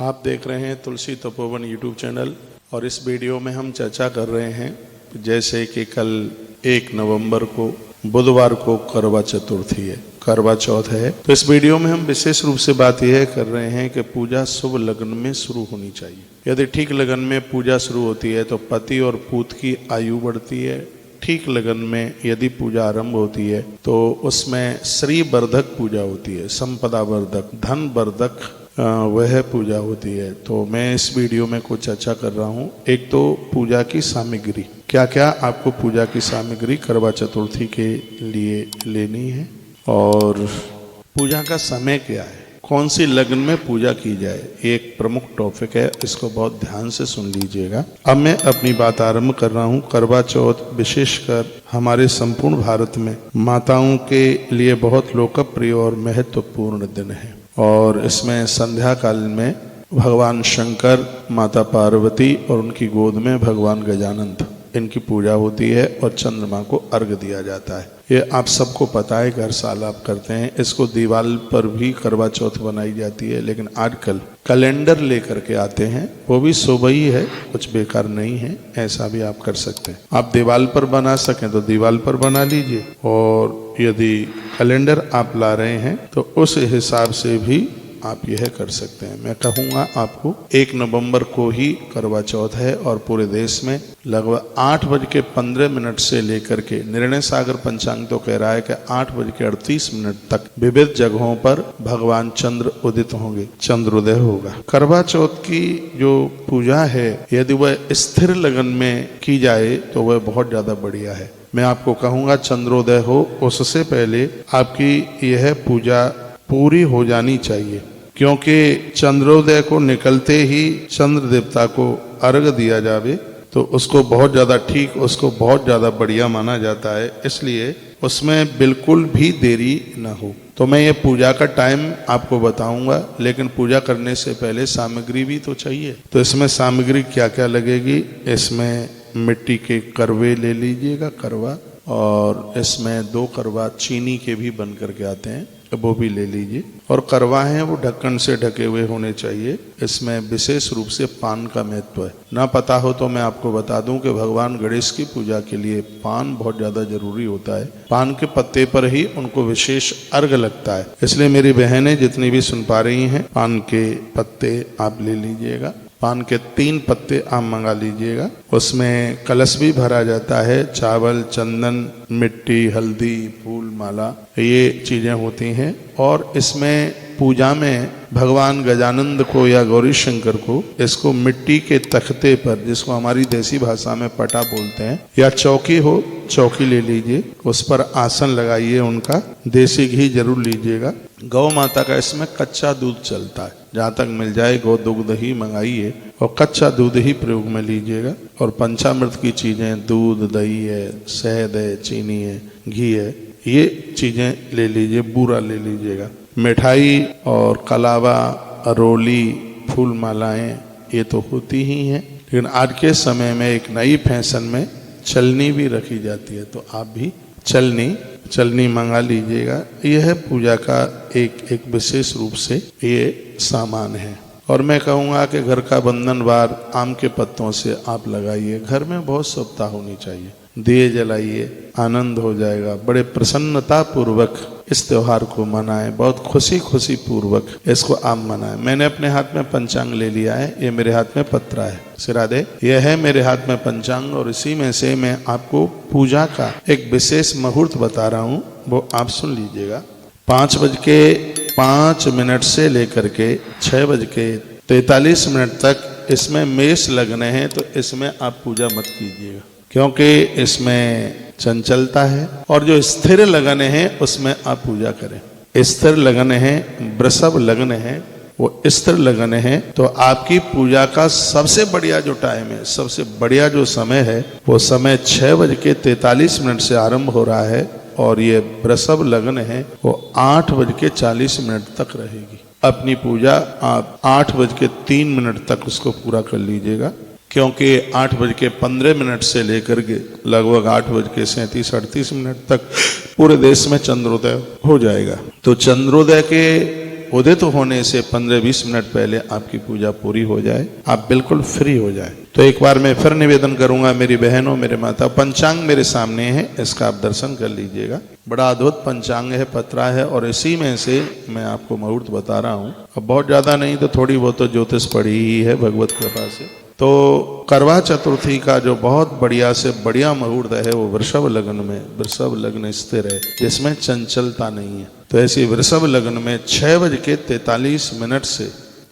आप देख रहे हैं तुलसी तपोवन यूट्यूब चैनल और इस वीडियो में हम चर्चा कर रहे हैं जैसे कि कल 1 नवंबर को बुधवार को करवा चतुर्थी है, करवा चौथ है। तो इस वीडियो में हम विशेष रूप से बात यह कर रहे हैं कि पूजा शुभ लग्न में शुरू होनी चाहिए। यदि ठीक लगन में पूजा शुरू होती है तो पति और पूत की आयु बढ़ती है। ठीक लगन में यदि पूजा आरंभ होती है तो उसमें श्री वर्धक पूजा होती है, संपदा वर्धक, धन वर्धक वह पूजा होती है। तो मैं इस वीडियो में कुछ चर्चा कर रहा हूँ। एक तो पूजा की सामग्री, क्या क्या आपको पूजा की सामग्री करवा चतुर्थी के लिए लेनी है और पूजा का समय क्या है, कौन सी लग्न में पूजा की जाए, एक प्रमुख टॉपिक है। इसको बहुत ध्यान से सुन लीजिएगा। अब मैं अपनी बात आरंभ कर रहा हूँ। करवा चौथ विशेषकर हमारे संपूर्ण भारत में माताओं के लिए बहुत लोकप्रिय और महत्वपूर्ण दिन है और इसमें संध्या काल में भगवान शंकर, माता पार्वती और उनकी गोद में भगवान गजानंद, इनकी पूजा होती है और चंद्रमा को अर्घ दिया जाता है। ये आप सबको पता है, हर साल आप करते हैं। इसको दीवाल पर भी करवा चौथ बनाई जाती है, लेकिन आजकल कैलेंडर लेकर के आते हैं, वो भी शुभ ही है, कुछ बेकार नहीं है। ऐसा भी आप कर सकते हैं। आप दीवाल पर बना सकें तो दीवाल पर बना लीजिए और यदि कैलेंडर आप ला रहे हैं तो उस हिसाब से भी आप यह कर सकते हैं। मैं कहूँगा आपको 1 नवंबर को ही करवा चौथ है और पूरे देश में लगभग 8:15 से लेकर के निर्णय सागर पंचांग तो कह रहा है कि 8:38 तक विविध जगहों पर भगवान चंद्र उदित होंगे, चंद्रोदय होगा। करवा चौथ की जो पूजा है यदि वह स्थिर लगन में की जाए तो वह बहुत ज्यादा बढ़िया है। मैं आपको कहूँगा चंद्रोदय हो उससे पहले आपकी यह पूजा पूरी हो जानी चाहिए, क्योंकि चंद्रोदय को निकलते ही चंद्र देवता को अर्घ दिया जावे तो उसको बहुत ज़्यादा ठीक, उसको बहुत ज़्यादा बढ़िया माना जाता है। इसलिए उसमें बिल्कुल भी देरी न हो। तो मैं ये पूजा का टाइम आपको बताऊंगा, लेकिन पूजा करने से पहले सामग्री भी तो चाहिए। तो इसमें सामग्री क्या क्या लगेगी, इसमें मिट्टी के करवे ले लीजिएगा, करवा, और इसमें 2 करवा चीनी के भी बन करके आते हैं, वो भी ले लीजिए। और करवा है वो ढक्कन से ढके हुए होने चाहिए। इसमें विशेष रूप से पान का महत्व है। ना पता हो तो मैं आपको बता दूं कि भगवान गणेश की पूजा के लिए पान बहुत ज्यादा जरूरी होता है। पान के पत्ते पर ही उनको विशेष अर्घ लगता है। इसलिए मेरी बहनें जितनी भी सुन पा रही हैं, पान के पत्ते आप ले लीजिएगा। पान के 3 पत्ते आप मंगा लीजिएगा। उसमें कलश भी भरा जाता है, चावल, चंदन, मिट्टी, हल्दी, फूल, माला, ये चीजें होती हैं। और इसमें पूजा में भगवान गजानंद को या गौरी शंकर को इसको मिट्टी के तख्ते पर, जिसको हमारी देसी भाषा में पटा बोलते हैं, या चौकी हो, चौकी ले लीजिए, उस पर आसन लगाइए उनका। देसी घी जरूर लीजिएगा। गौ माता का इसमें कच्चा दूध चलता है, जहाँ तक मिल जाए गौ दुग्ध ही मंगाइए और कच्चा दूध ही प्रयोग में लीजिएगा। और पंचामृत की चीजें, दूध, दही है, शहद है, चीनी है, घी है, ये चीजें ले लीजिए। बूरा ले लीजिएगा। मिठाई और कलावा, अरोली, फूल मालाएं ये तो होती ही हैं, लेकिन आज के समय में एक नई फैशन में चलनी भी रखी जाती है, तो आप भी चलनी मंगा लीजिएगा। यह पूजा का एक विशेष रूप से ये सामान है। और मैं कहूँगा कि घर का बंधनवार आम के पत्तों से आप लगाइए। घर में बहुत शुभता होनी चाहिए। दिए जलाइए, आनंद हो जाएगा। बड़े प्रसन्नता पूर्वक इस त्योहार को मनाएं, बहुत खुशी पूर्वक इसको आप मनाएं। मैंने अपने हाथ में पंचांग ले लिया है, ये मेरे हाथ में पत्रा है, सिरादे, यह है मेरे हाथ में पंचांग। और इसी में से मैं आपको पूजा का एक विशेष मुहूर्त बता रहा हूँ, वो आप सुन लीजिएगा। 5:05 से लेकर के 6:43 तक इसमें मेष लगन है, तो इसमें आप पूजा मत कीजिएगा, क्योंकि इसमें चंचलता है। और जो स्थिर लगन है उसमें आप पूजा करें। स्थिर लगन है, वृषभ लगन है, वो स्थिर लगन है, तो आपकी पूजा का सबसे बढ़िया जो टाइम है, सबसे बढ़िया जो समय है, वो समय 6:43 से आरंभ हो रहा है। और ये वृषभ लगन है वो 8:40 तक रहेगी। अपनी पूजा आप 8:03 तक उसको पूरा कर लीजिएगा, क्योंकि 8:15 से लेकर के लगभग 8:37-38 तक पूरे देश में चंद्रोदय हो जाएगा। तो चंद्रोदय के उदित होने से 15-20 मिनट पहले आपकी पूजा पूरी हो जाए, आप बिल्कुल फ्री हो जाए। तो एक बार मैं फिर निवेदन करूंगा, मेरी बहनों, मेरे माता, पंचांग मेरे सामने है, इसका आप दर्शन कर लीजिएगा। बड़ा अद्भुत पंचांग है, पत्रा है, और इसी में से मैं आपको मुहूर्त बता रहा हूँ। अब बहुत ज्यादा नहीं तो थोड़ी बहुत तो ज्योतिष पड़ी ही है भगवत कृपा से। तो करवा चतुर्थी का जो बहुत बढ़िया से बढ़िया मुहूर्त है वो वृषभ लग्न में, वृषभ लग्न स्थिर है जिसमें चंचलता नहीं है। तो ऐसी वृषभ लग्न में 6:43 से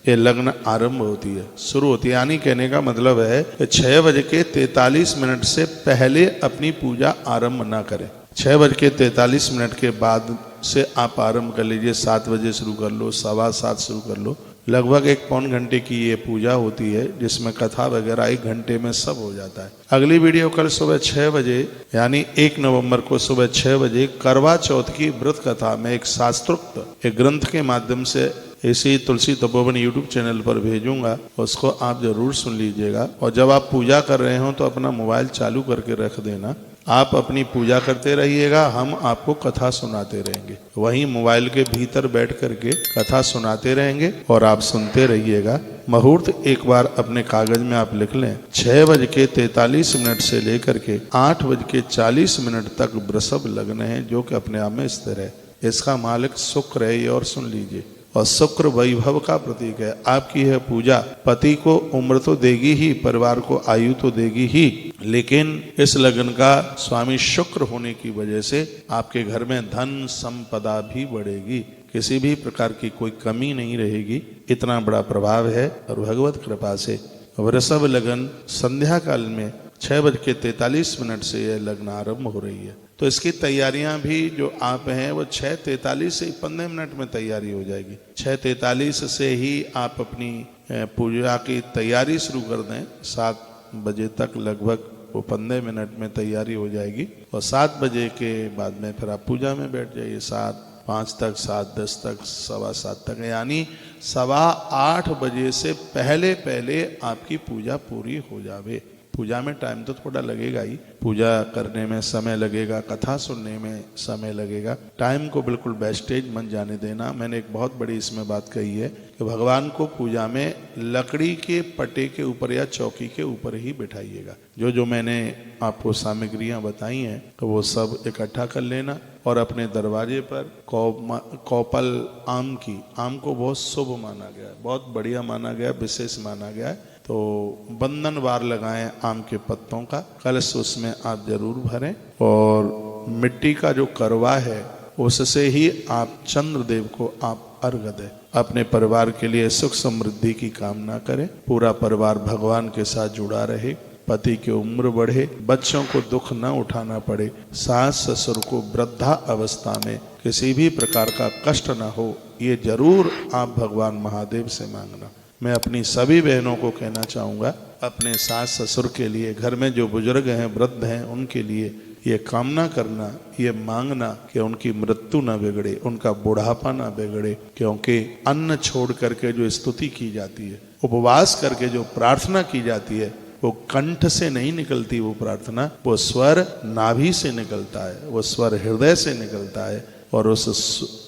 ये लग्न आरंभ होती है, शुरू होती है। यानी कहने का मतलब है कि 6:43 से पहले अपनी पूजा आरंभ ना करें। 6:43 के बाद से आप आरंभ कर लीजिए। 7 बजे शुरू कर लो, 7:15 शुरू कर लो। लगभग 1 घंटे की ये पूजा होती है जिसमें कथा वगैरह 1 घंटे में सब हो जाता है। अगली वीडियो कल सुबह 6 बजे यानी 1 नवंबर को सुबह 6 बजे करवा चौथ की व्रत कथा में एक शास्त्रोक्त एक ग्रंथ के माध्यम से इसी तुलसी तपोवन यूट्यूब चैनल पर भेजूंगा, उसको आप जरूर सुन लीजिएगा। और जब आप पूजा कर रहे हो तो अपना मोबाइल चालू करके रख देना, आप अपनी पूजा करते रहिएगा, हम आपको कथा सुनाते रहेंगे। वहीं मोबाइल के भीतर बैठ करके कथा सुनाते रहेंगे और आप सुनते रहिएगा। मुहूर्त एक बार अपने कागज में आप लिख लें। 6:43 से लेकर के 8:40 तक वृषभ लग्न है जो कि अपने आप में स्थिर है। इसका मालिक शुक्र है, ये और सुन लीजिए। और शुक्र वैभव का प्रतीक है। आपकी यह पूजा पति को उम्र तो देगी ही, परिवार को आयु तो देगी ही, लेकिन इस लग्न का स्वामी शुक्र होने की वजह से आपके घर में धन संपदा भी बढ़ेगी, किसी भी प्रकार की कोई कमी नहीं रहेगी। इतना बड़ा प्रभाव है। और भगवत कृपा से वृषभ लग्न संध्या काल में 6:43 से यह लग्न आरंभ हो रही है। तो इसकी तैयारियां भी जो आप हैं वो 6:43 से 15 मिनट में तैयारी हो जाएगी। 6:43 से ही आप अपनी पूजा की तैयारी शुरू कर दें। 7 बजे तक लगभग वो 15 मिनट में तैयारी हो जाएगी। और 7 बजे के बाद में फिर आप पूजा में बैठ जाइए। 7:05 तक, 7:10 तक, 7:15 तक, यानी 7:15 बजे से पहले पहले आपकी पूजा पूरी हो जावे। पूजा में टाइम तो थोड़ा लगेगा ही, पूजा करने में समय लगेगा, कथा सुनने में समय लगेगा। टाइम को बिल्कुल वेस्टेज मत जाने देना। मैंने एक बहुत बड़ी इसमें बात कही है कि भगवान को पूजा में लकड़ी के पटे के ऊपर या चौकी के ऊपर ही बिठाइएगा। जो जो मैंने आपको सामग्रियां बताई हैं तो वो सब इकट्ठा कर लेना और अपने दरवाजे पर कौपल आम को बहुत शुभ माना गया है, बहुत बढ़िया माना गया, विशेष माना गया है। तो बंधन वार लगाएं आम के पत्तों का। कलश उसमें आप जरूर भरें और मिट्टी का जो करवा है उससे ही आप चंद्रदेव को आप अर्घ दें। अपने परिवार के लिए सुख समृद्धि की कामना करें। पूरा परिवार भगवान के साथ जुड़ा रहे, पति की उम्र बढ़े, बच्चों को दुख न उठाना पड़े, सास ससुर को वृद्धा अवस्था में किसी भी प्रकार का कष्ट न हो, ये जरूर आप भगवान महादेव से मांगना। मैं अपनी सभी बहनों को कहना चाहूँगा, अपने सास ससुर के लिए, घर में जो बुजुर्ग हैं, वृद्ध हैं, उनके लिए ये कामना करना, ये मांगना कि उनकी मृत्यु न बिगड़े, उनका बुढ़ापा न बिगड़े। क्योंकि अन्न छोड़ करके जो स्तुति की जाती है, उपवास करके जो प्रार्थना की जाती है, वो कंठ से नहीं निकलती। वो प्रार्थना वो स्वर नाभि से निकलता है, वो स्वर हृदय से निकलता है और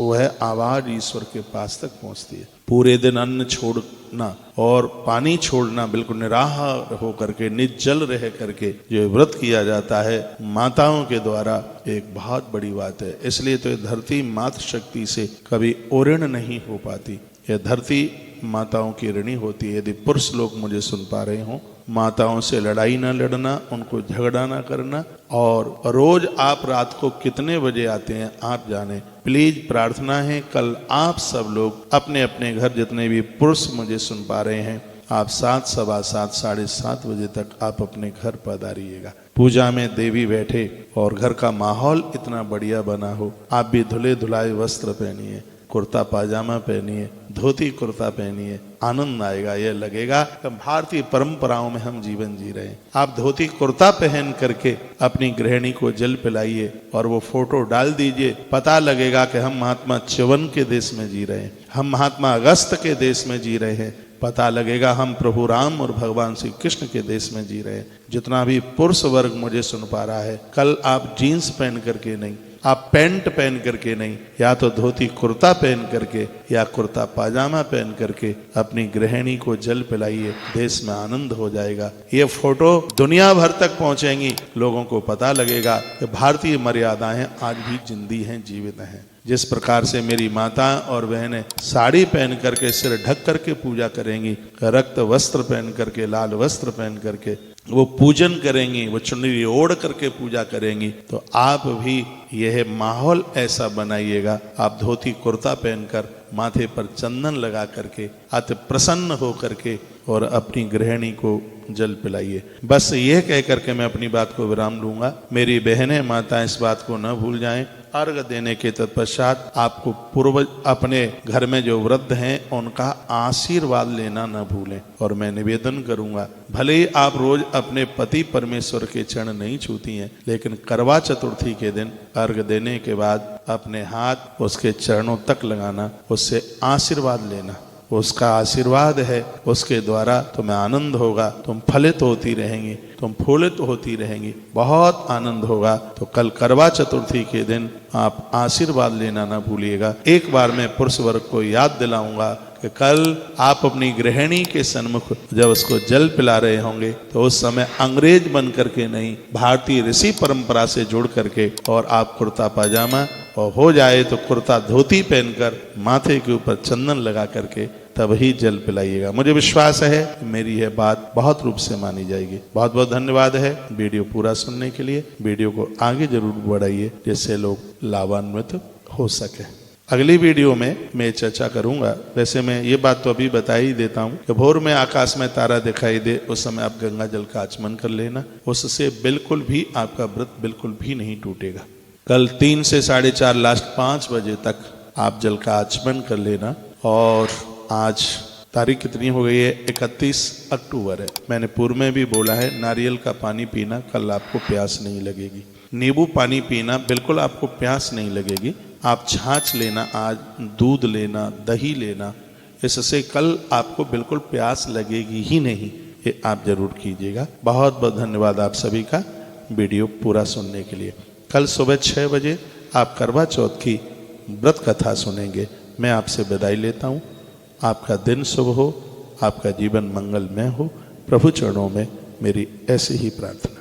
वह आवाज ईश्वर के पास तक पहुंचती है। पूरे दिन अन्न छोड़ना और पानी छोड़ना, बिल्कुल निराहार होकर के, निर्जल रह करके जो व्रत किया जाता है माताओं के द्वारा, एक बहुत बड़ी बात है। इसलिए तो ये धरती मातृ शक्ति से कभी ओऋण नहीं हो पाती। यह धरती माताओं की ऋणी होती है। यदि पुरुष लोग मुझे सुन पा रहे हों, माताओं से लड़ाई ना लड़ना, उनको झगड़ा ना करना। और रोज आप रात को कितने बजे आते हैं आप जाने। प्लीज प्रार्थना है, कल आप सब लोग अपने अपने घर, जितने भी पुरुष मुझे सुन पा रहे हैं, आप 7, 7:15, 7:30 बजे तक आप अपने घर पधारिएगा। पूजा में देवी बैठे और घर का माहौल इतना बढ़िया बना हो। आप भी धुले धुलाए वस्त्र पहनिए, कुर्ता पाजामा पहनिए, धोती कुर्ता पहनिए, आनंद आएगा। यह लगेगा कि भारतीय परंपराओं में हम जीवन जी रहे हैं। आप धोती कुर्ता पहन करके अपनी गृहिणी को जल पिलाइए और वो फोटो डाल दीजिए। पता लगेगा कि हम महात्मा च्यवन के देश में जी रहे हैं, हम महात्मा अगस्त के देश में जी रहे हैं। पता लगेगा हम प्रभु राम और भगवान श्री कृष्ण के देश में जी रहे हैं। जितना भी पुरुष वर्ग मुझे सुन पा रहा है, कल आप जीन्स पहन करके नहीं, आप पैंट पहन करके नहीं, या तो धोती कुर्ता पहन करके या कुर्ता पाजामा पहन करके अपनी गृहिणी को जल पिलाइए, देश में आनंद हो जाएगा। ये फोटो दुनिया भर तक पहुंचेंगी, लोगों को पता लगेगा कि भारतीय मर्यादाएं आज भी जिंदी हैं, जीवित हैं। जिस प्रकार से मेरी माता और बहनें साड़ी पहन करके सिर ढक करके पूजा करेंगी, रक्त वस्त्र पहन करके, लाल वस्त्र पहन करके वो पूजन करेंगी, वो चुनरी ओढ़ करके पूजा करेंगी, तो आप भी यह माहौल ऐसा बनाइएगा। आप धोती कुर्ता पहनकर माथे पर चंदन लगा करके अति प्रसन्न हो करके और अपनी गृहिणी को जल पिलाइए। बस यह कह करके मैं अपनी बात को विराम लूंगा। मेरी बहनें माता इस बात को न भूल जाएं, अर्घ देने के तत्पश्चात आपको पूर्वज अपने घर में जो वृद्ध हैं उनका आशीर्वाद लेना न भूलें। और मैं निवेदन करूंगा, भले ही आप रोज अपने पति परमेश्वर के चरण नहीं छूती हैं, लेकिन करवा चतुर्थी के दिन अर्घ देने के बाद अपने हाथ उसके चरणों तक लगाना, उससे आशीर्वाद लेना। उसका आशीर्वाद है, उसके द्वारा तुम्हें आनंद होगा, तुम फलित होती रहेंगी, तुम फूलित होती रहेंगी, बहुत आनंद होगा। तो कल करवा चतुर्थी के दिन आप आशीर्वाद लेना ना भूलिएगा। एक बार मैं पुरुष वर्ग को याद दिलाऊंगा कि कल आप अपनी गृहिणी के सन्मुख जब उसको जल पिला रहे होंगे तो उस समय अंग्रेज बन करके नहीं, भारतीय ऋषि परंपरा से जुड़ करके, और आप कुर्ता पाजामा और हो जाए तो कुर्ता धोती पहनकर माथे के ऊपर चंदन लगा करके तब ही जल पिलाइएगा। मुझे विश्वास है मेरी यह बात बहुत रूप से मानी जाएगी। बहुत बहुत धन्यवाद है वीडियो पूरा सुनने के लिए। वीडियो को आगे जरूर बढ़ाइए जिससे लोग लाभान्वित हो सके। अगली वीडियो में मैं चर्चा करूंगा। वैसे मैं ये बात तो अभी बता ही देता हूँ कि भोर में आकाश में तारा दिखाई दे उस समय आप गंगा जल का आचमन कर लेना, उससे बिल्कुल भी आपका व्रत बिल्कुल भी नहीं टूटेगा। कल 3 से 4:30 लास्ट 5 बजे तक आप जल का आचमन कर लेना। और आज तारीख कितनी हो गई है? 31 अक्टूबर है। मैंने पूर्व में भी बोला है, नारियल का पानी पीना, कल आपको प्यास नहीं लगेगी। नींबू पानी पीना, बिल्कुल आपको प्यास नहीं लगेगी। आप छाछ लेना, आज दूध लेना, दही लेना, इससे कल आपको बिल्कुल प्यास लगेगी ही नहीं। ये आप जरूर कीजिएगा। बहुत बहुत धन्यवाद आप सभी का वीडियो पूरा सुनने के लिए। कल सुबह 6 बजे आप करवा चौथ की व्रत कथा सुनेंगे। मैं आपसे विदाई लेता हूँ। आपका दिन शुभ हो, आपका जीवन मंगलमय हो। प्रभु चरणों में मेरी ऐसी ही प्रार्थना।